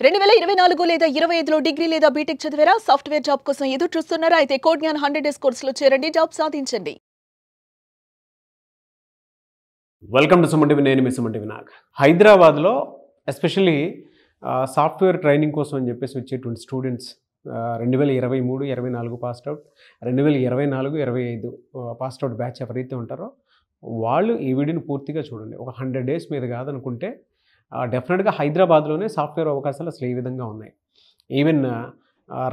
2024 లేదా 25లో డిగ్రీ లేదా బీటెక్ చదివారా? సాఫ్ట్‌వేర్ జాబ్ కోసం ఎదురు చూస్తున్నారా? అయితే కోడ్ జ్ఞాన్ 100 డేస్ కోర్సులో చేరండి, జాబ్ సాధించండి. Welcome to Suman TV. నేను మీ సుమన్ టీవీ నాగ్. హైదరాబాద్లో ఎస్పెషల్లీ సాఫ్ట్వేర్ ట్రైనింగ్ కోసం అని చెప్పేసి వచ్చేటువంటి students 2023, 24 passed out, 2024, 25 passed out batch ఎవరైతే ఉంటారో వాళ్ళు ఈ వీడియోని పూర్తిగా చూడండి. ఒక 100 డేస్ మీద కాదనుకుంటే డెఫినెట్గా హైదరాబాద్లోనే సాఫ్ట్వేర్ అవకాశాలు అసలు ఏ విధంగా ఉన్నాయి. ఈవెన్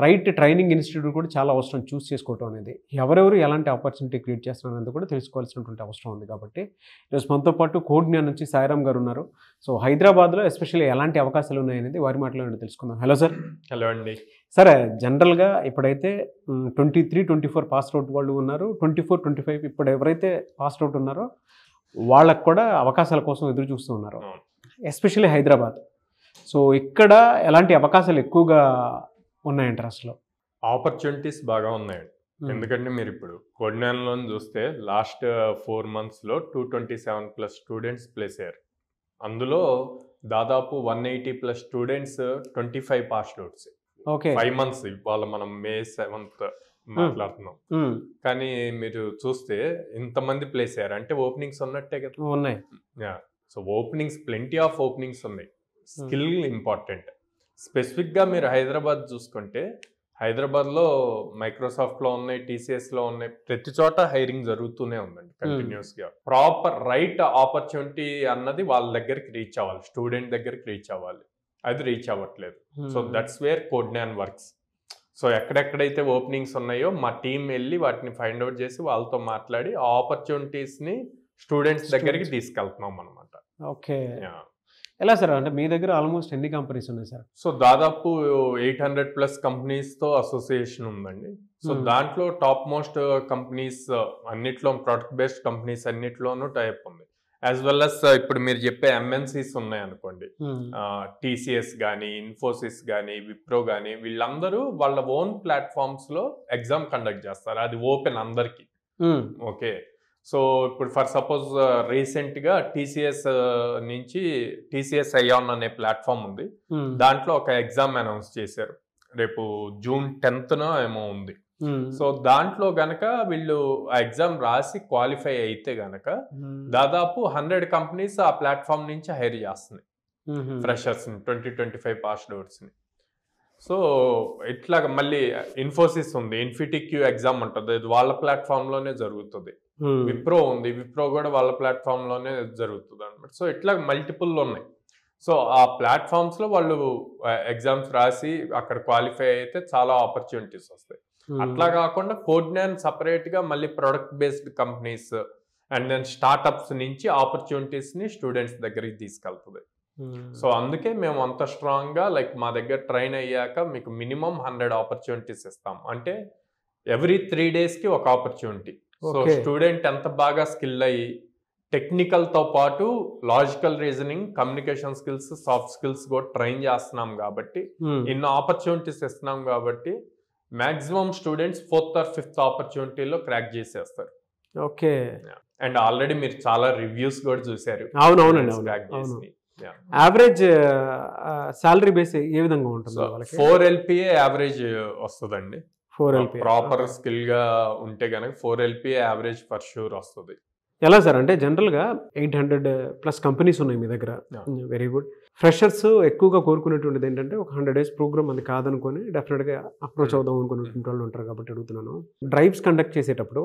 రైట్ ట్రైనింగ్ ఇన్స్టిట్యూట్ కూడా చాలా అవసరం చూస్ చేసుకోవటం అనేది. ఎవరెవరు ఎలాంటి ఆపర్చునిటీ క్రియేట్ చేస్తున్నారనేది కూడా తెలుసుకోవాల్సినటువంటి అవసరం ఉంది. కాబట్టి ఈరోజు మనతో పాటు కోడ్ జ్ఞాన్ నుంచి సాయిరామ్ గారు ఉన్నారు. సో హైదరాబాద్లో ఎస్పెషల్లీ ఎలాంటి అవకాశాలు ఉన్నాయనేది వారి మాటలో తెలుసుకుందాం. Hello sir. హలో అండి. సరే, జనరల్గా ఇప్పుడైతే 23, 24 పాస్డ్ అవుట్ వాళ్ళు ఉన్నారు. 24, 25 ఇప్పుడు ఎవరైతే పాస్డ్ అవుట్ ఉన్నారో వాళ్ళకు కూడా అవకాశాల కోసం ఎదురు చూస్తూ ఉన్నారు, ఎస్పెషల్లీ హైదరాబాద్. సో ఇక్కడ ఎలాంటి అవకాశాలు ఎక్కువగా ఉన్నాయంటారు అసలు? ఆపర్చునిటీస్ బాగా ఉన్నాయండి. ఎందుకంటే మీరు ఇప్పుడు కోడ్నాన్లో చూస్తే లాస్ట్ 4 monthsలో 227+ స్టూడెంట్స్ ప్లేస్ అయ్యారు. అందులో దాదాపు 180+ students 25 passed outs. Okay, 5 months ఇవాళ మనం May 7th మాట్లాడుతున్నాం. కానీ మీరు చూస్తే ఇంతమంది ప్లేస్ అయ్యారు అంటే ఓపెనింగ్స్ ఉన్నట్టే కదా. ఉన్నాయి. So openings, plenty of openings ఉన్నాయి. Skill important. స్పెసిఫిక్గా మీరు హైదరాబాద్ చూసుకుంటే హైదరాబాద్లో మైక్రోసాఫ్ట్లో ఉన్నాయి, టీసీఎస్లో ఉన్నాయి, ప్రతి చోట హైరింగ్ జరుగుతూనే ఉందండి కంటిన్యూస్గా. ప్రాపర్ రైట్ ఆపర్చునిటీ అన్నది వాళ్ళ దగ్గరికి రీచ్ అవ్వాలి, స్టూడెంట్ దగ్గరికి రీచ్ అవ్వాలి. అది రీచ్ అవ్వట్లేదు. So that's where code Gyan works. So ఎక్కడెక్కడైతే ఓపెనింగ్స్ ఉన్నాయో మా టీం వెళ్ళి వాటిని ఫైండ్ అవుట్ చేసి వాళ్ళతో మాట్లాడి ఆ ఆపర్చునిటీస్ని స్టూడెంట్స్ దగ్గరికి తీసుకెళ్తున్నాం అనమాట. ఓకే, ఎలా సార్? అంటే మీ దగ్గర ఆల్మోస్ట్ ఎన్ని కంపెనీస్ ఉన్నాయి సార్? సో దాదాపు 800+ కంపెనీస్తో అసోసియేషన్ ఉందండి. సో దాంట్లో టాప్ మోస్ట్ కంపెనీస్ అన్నిట్లో, ప్రొడక్ట్ బేస్డ్ కంపెనీస్ అన్నిట్లోనూ టైప్ ఉంది. యాజ్ వెల్ అస్ ఇప్పుడు మీరు చెప్పే ఎంఎన్సీస్ ఉన్నాయి అనుకోండి, టీసీఎస్ కానీ, ఇన్ఫోసిస్ కానీ, విప్రో కానీ, వీళ్ళందరూ వాళ్ళ ఓన్ ప్లాట్ఫామ్స్లో ఎగ్జామ్ కండక్ట్ చేస్తారు. అది ఓపెన్ అందరికీ. ఓకే, సో ఇప్పుడు ఫర్ సపోజ్ రీసెంట్గా టీసీఎస్ నుంచి టీసీఎస్ ఐఆన్ అనే ప్లాట్ఫామ్ ఉంది. దాంట్లో ఒక ఎగ్జామ్ అనౌన్స్ చేశారు. రేపు June 10th ఏమో ఉంది. సో దాంట్లో గనక వీళ్ళు ఆ ఎగ్జామ్ రాసి క్వాలిఫై అయితే గనక దాదాపు 100 కంపెనీస్ ఆ ప్లాట్ఫామ్ నుంచి హైర్ చేస్తున్నాయి ఫ్రెషర్స్ని, 2025 పాస్డ్ అవుట్స్ని. సో ఇట్లాగ మళ్ళీ ఇన్ఫోసిస్ ఉంది, ఇన్ఫిటిక్యూ ఎగ్జామ్ ఉంటుంది, అది వాళ్ళ ప్లాట్ఫామ్లోనే జరుగుతుంది. విప్రో ఉంది, విప్రో కూడా వాళ్ళ ప్లాట్ఫామ్లోనే జరుగుతుంది అనమాట. సో ఇట్లా మల్టిపుల్ ఉన్నాయి. సో ఆ ప్లాట్ఫామ్స్లో వాళ్ళు ఎగ్జామ్స్ రాసి అక్కడ క్వాలిఫై అయితే చాలా ఆపర్చునిటీస్ వస్తాయి. అట్లా కాకుండా కోడ్ జ్ఞాన్ సపరేట్గా మళ్ళీ product based companies and then startups నుంచి ఆపర్చునిటీస్ని స్టూడెంట్స్ దగ్గరికి తీసుకెళ్తుంది. సో అందుకే మేము అంత స్ట్రాంగ్గా లైక్ మా దగ్గర ట్రైన్ అయ్యాక మీకు మినిమం 100 ఆపర్చునిటీస్ ఇస్తాం. అంటే ఎవ్రీ 3 daysకి ఒక ఆపర్చునిటీ. సో స్టూడెంట్ ఎంత బాగా స్కిల్ అయ్యి టెక్నికల్తో పాటు logical reasoning, communication skills, soft skills కూడా ట్రైన్ చేస్తున్నాం కాబట్టి, ఇన్ని ఆపర్చునిటీస్ ఇస్తున్నాం కాబట్టి maximum students 4th or 5th ఆపర్చునిటీలో క్రాక్ చేసేస్తారు. ఓకే, అండ్ ఆల్రెడీ మీరు చాలా రివ్యూస్ కూడా చూసారు. అవునవునండి. యావరేజ్ సాలరీ బేస్ ఏ విధంగా ఉంటుంది? 4 LPA యావరేజ్ వస్తుందండి. ప్రాపర్ స్కిల్ గా ఉంటే కనుక 4 LPA యావరేజ్ ఫర్ షూర్ వస్తుంది. ఎలా సార్? అంటే జనరల్గా 800+ కంపెనీస్ ఉన్నాయి మీ దగ్గర. Very good. ఫ్రెషర్స్ ఎక్కువగా కోరుకునేటువంటిది ఏంటంటే ఒక 100 days ప్రోగ్రామ్ అది కాదనుకొని డెఫినెట్గా అప్రోచ్ అవుదాం అనుకునేటువంటి వాళ్ళు ఉంటారు కాబట్టి అడుగుతున్నాను. డ్రైవ్స్ కండక్ట్ చేసేటప్పుడు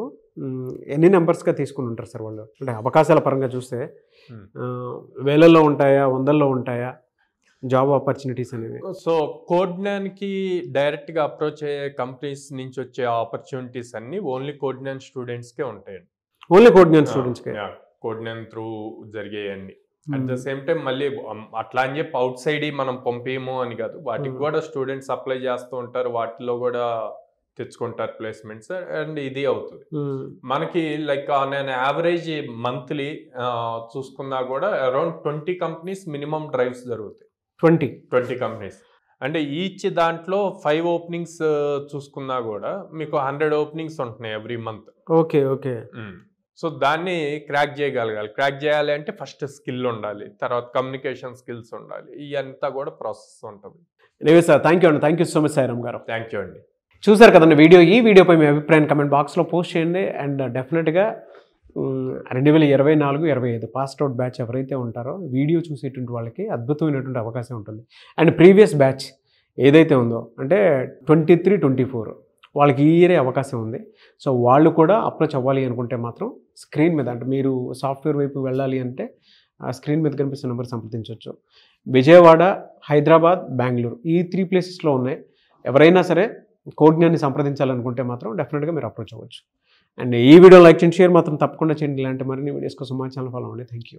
ఎన్ని నెంబర్స్గా తీసుకుని ఉంటారు సార్ వాళ్ళు? అంటే అవకాశాల పరంగా చూస్తే వేలల్లో ఉంటాయా, వందల్లో ఉంటాయా జాబ్ ఆపర్చునిటీస్ అనేవి? సో కోడ్ జ్ఞాన్కి డైరెక్ట్గా అప్రోచ్ అయ్యే కంపెనీస్ నుంచి వచ్చే ఆపర్చునిటీస్ అన్ని ఓన్లీ కోడ్ జ్ఞాన్ స్టూడెంట్స్కే ఉంటాయండి. ఓన్లీ కోడ్ జ్ఞాన్ స్టూడెంట్స్కే? కోడ్ జ్ఞాన్ త్రూ జరిగేయండి. అట్ ద సేమ్ టైం మళ్ళీ అట్లా అని చెప్పి అవుట్ సైడ్ మనం పంపేమో అని కాదు, వాటికి కూడా స్టూడెంట్స్ అప్లై చేస్తూ ఉంటారు, వాటిలో కూడా తెచ్చుకుంటారు ప్లేస్మెంట్స్. అండ్ ఇది అవుతుంది మనకి like on an average monthly చూసుకున్నా కూడా అరౌండ్ 20 కంపెనీస్ మినిమం డ్రైవ్స్ జరుగుతాయి. 20 కంపెనీస్ అంటే ఈచ్ దాంట్లో 5 ఓపెనింగ్స్ చూసుకున్నా కూడా మీకు 100 ఓపెనింగ్స్ ఉంటున్నాయి every month. Okay okay. So దాన్ని క్రాక్ చేయగలగాలి. క్రాక్ చేయాలి అంటే ఫస్ట్ స్కిల్ ఉండాలి, తర్వాత కమ్యూనికేషన్ స్కిల్స్ ఉండాలి. ఇదంతా కూడా ప్రాసెస్ ఉంటుంది. ఎనివే సార్, థ్యాంక్ యూ అండి. Thank you so much Sairam garu. Thank you అండి. చూసారు కదండి వీడియో. ఈ వీడియోపై మీ అభిప్రాయాన్ని కమెంట్ బాక్స్లో పోస్ట్ చేయండి. అండ్ డెఫినెట్గా 2024-25 పాస్డ్ అవుట్ బ్యాచ్ ఎవరైతే ఉంటారో వీడియో చూసేటువంటి వాళ్ళకి అద్భుతమైనటువంటి అవకాశం ఉంటుంది. అండ్ ప్రీవియస్ బ్యాచ్ ఏదైతే ఉందో అంటే 23-24 వాళ్ళకి ఈ ఇయరే అవకాశం ఉంది. సో వాళ్ళు కూడా అప్రోచ్ అవ్వాలి అనుకుంటే మాత్రం స్క్రీన్ మీద, అంటే మీరు సాఫ్ట్వేర్ వైపు వెళ్ళాలి అంటే స్క్రీన్ మీద కనిపిస్తున్న నెంబర్ సంప్రదించవచ్చు. విజయవాడ, హైదరాబాద్, బెంగళూరు ఈ 3 ప్లేసెస్లో ఉన్నాయి. ఎవరైనా సరే కోడ్జ్ఞాన్ని సంప్రదించాలనుకుంటే మాత్రం డెఫినెట్గా మీరు అప్రోచ్ అవ్వచ్చు. అండ్ ఈ వీడియో లైక్ చేయండి, షేర్ మాత్రం తప్పకుండా చేయండి. ఇలాంటి మరిన్ని వీడియోస్ కోసం మా ఛానల్ ఫాలో అవ్వండి. Thank you.